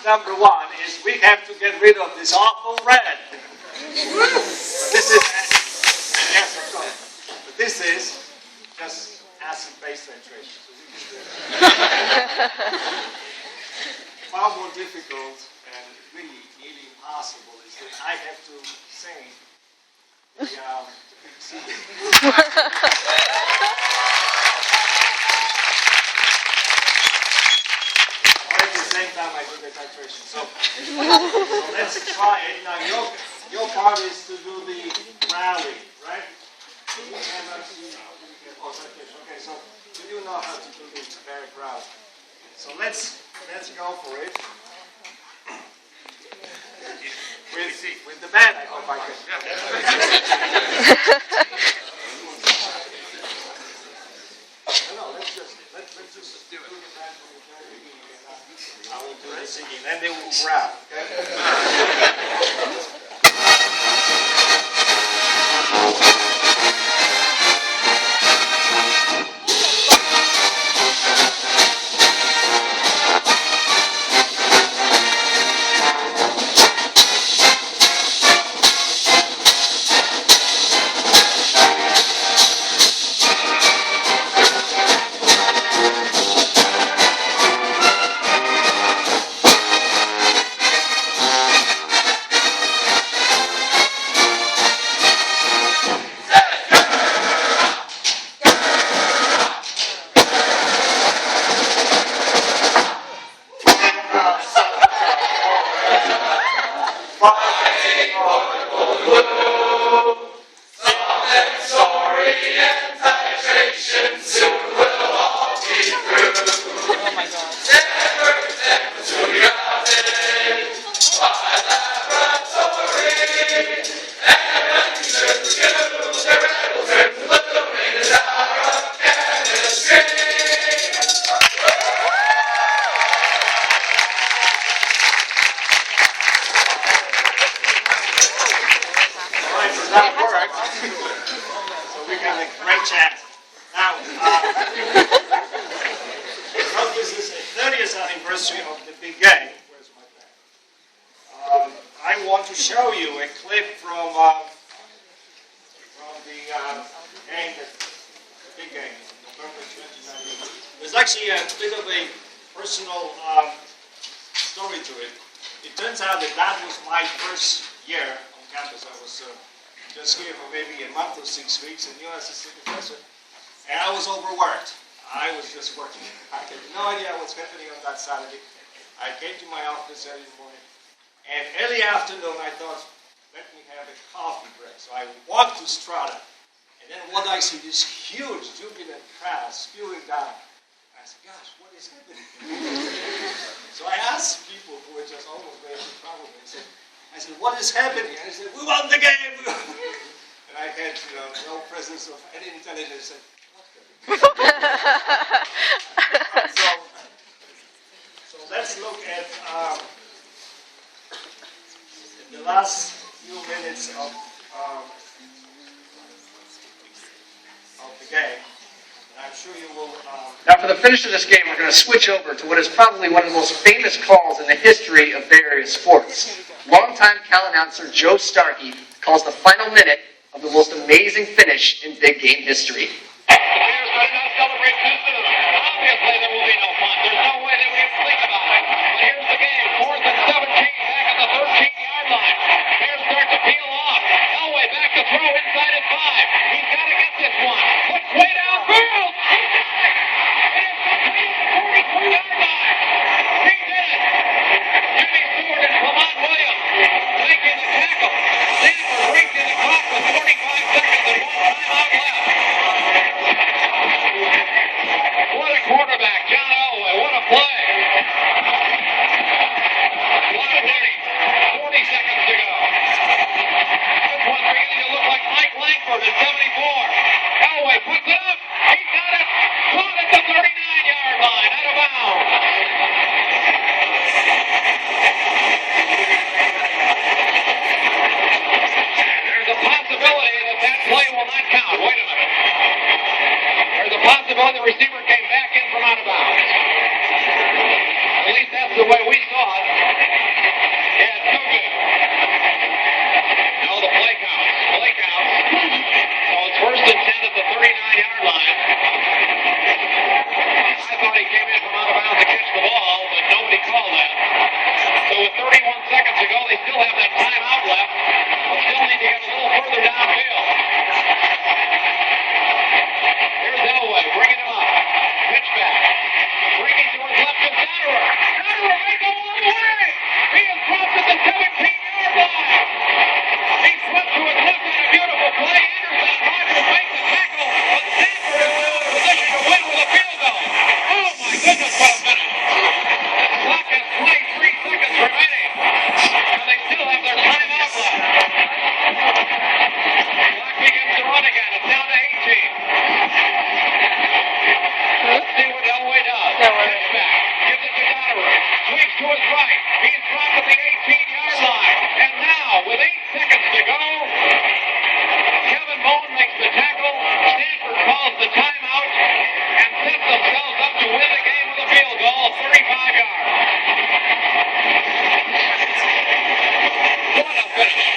number one is we have to get rid of this awful red. This is, yes, of course. But this is just acid-base titration. So we can do it. Far more difficult and really nearly impossible is that I have to sing the big C. At the same time I do the titration. So let's try it. Now your part is to do the rally, right? Oh, titration. Okay, so you do know how to do the very rally. So let's go for it. With the band, I hope I can. No, let's just do it. I will do the singing, then they will grab. Saturday. I came to my office early in the morning, and early afternoon I thought, let me have a coffee break. So I walked to Strata, and then what I see, this huge jubilant crowd spewing down. And I said, gosh, what is happening? So I asked people who were just almost ready to travel me, I said, what is happening? And they said, we won the game! And I had no presence of any intelligence. I said, what? So let's look at the last few minutes of the game. And I'm sure you will... Now for the finish of this game, we're going to switch over to what is probably one of the most famous calls in the history of Bay Area sports. Longtime Cal announcer Joe Starkey calls the final minute of the most amazing finish in big game history. Celebrate too soon. Obviously there will be no fun. There's no way that we can think about it. But here's the game. 4th and 17 back at the 13-yard line. Bears start to peel off. Elway back to throw inside at 5. He's got to get this one. Looks way downfield. He got it. It is complete at the 42-yard line. He did it. Jimmy Stewart and Clement Williams making the tackle. Stanford racing the clock with 45 seconds and 1 timeout left. What a quarterback, John Elway. What a play. What a running. 40 seconds to go. This one's beginning to look like Mike Langford at 74. Elway puts it up. He got it. Caught at the 39-yard line. Out of bounds. There's a possibility that play will not count. Wait a minute. There's a possibility the receiver came back in from out of bounds. At least that's the way we saw it. Natterer may go all the way. He is dropped at the 17-yard line. He swept to his left on a beautiful play. Anderson Rogers makes the tackle, but Stanford is now in position to win with a field goal. Oh my goodness, what a finish. The clock has 23 seconds remaining, and they still have their timeout left. Clock begins to run again. It's down to 18. Let's see what Elway does. Gets back. Gives it to Natterer. Swings to his right. He's dropped at the 18-yard line. And now, with 8 seconds to go, Kevin Bone makes the tackle. Stanford calls the timeout and sets themselves up to win the game with a field goal, 35 yards. What a finish.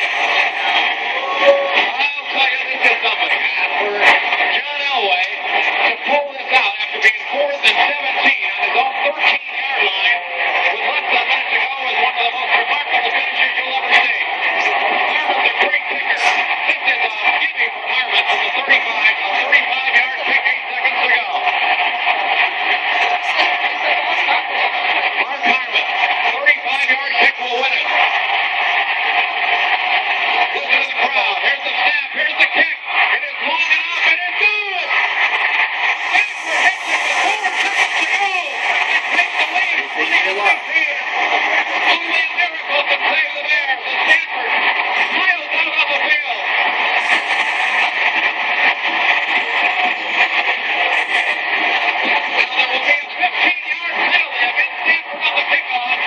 I'll tell you, this is something. And for John Elway to pull this out after being 4th and 17 on his own 13-yard line with less than a minute to go is one of the most remarkable finishes you'll ever see. Harmon's a great kicker. This is a gimme from Harmon from the 35-yard kick, 8 seconds to go. Mark Harmon, 35-yard kick will win it. Listen to the crowd. Here's the snap. Here's the kick. It is long enough. It is good. Stanford hits it with 4 seconds to go. They take the lead. 20-18. Only a miracle can save the Bears. And Stanford piles out on the field. Now there will be a 15-yard penalty against Stanford on the kickoff.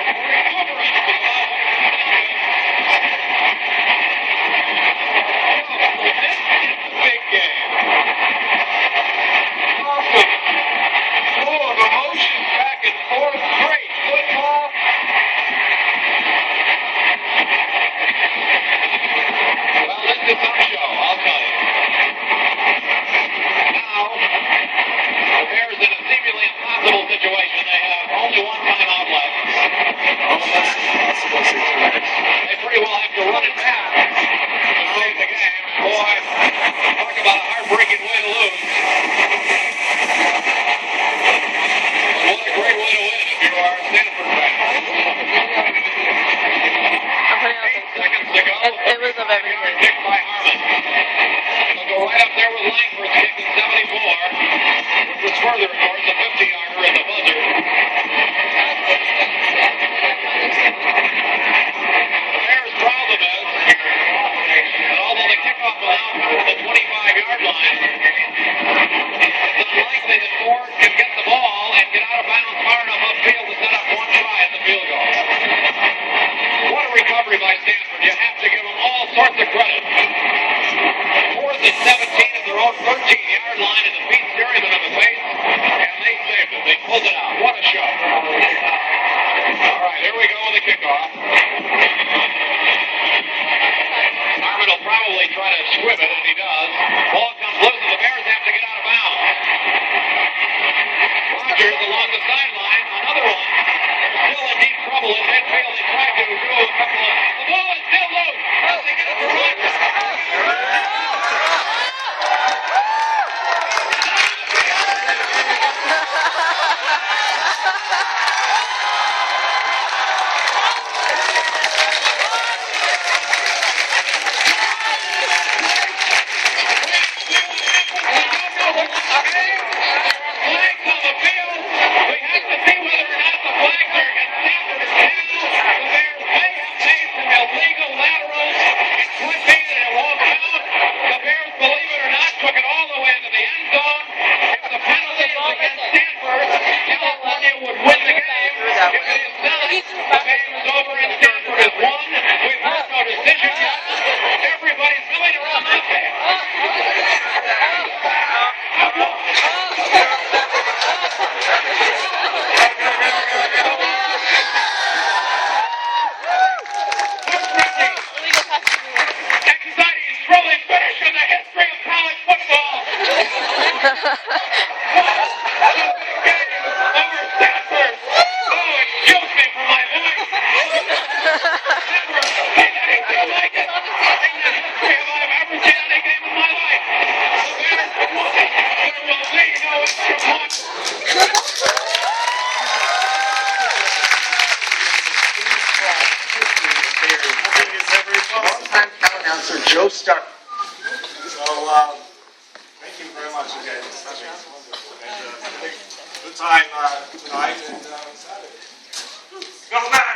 For exuberance is about what it comes down to. This is the big game. Awesome. Full of emotion, back and forth. Great football. Well, this is some show, I'll tell you. Now, the Bears in a seemingly impossible situation. They have only one timeout left. They pretty well have to run it back to save the game. Boy, talk about a heartbreaking way to lose. What a great way to win if you are a Stanford fan. 8 seconds to go. It was a very yard kick by Harmon. They'll go right up there with Langford's kick in 74, which was further, of course, a 50-yarder at the buzzer. The Bears' problem is that although the kickoff will now come from the 25-yard line, it's unlikely that Ford can get the ball and get out of bounds far enough upfield to set up one try at the field goal. What a recovery by Stanford. You have to give them all sorts of credit. 4th and 17 at their own 13-yard line, and the feet staring them in the face, and they saved it. They pulled it out. What a show. All right, here we go with the kickoff. Harmon will probably try to squib it, and he does. Ball comes loose, and the Bears have to get out of bounds. Rogers along the sideline. Another one. They're still in deep trouble in midfield. They tried to do a couple of... The ball is still loose. As they get it to Rogers. time tonight and on Saturday. Go back!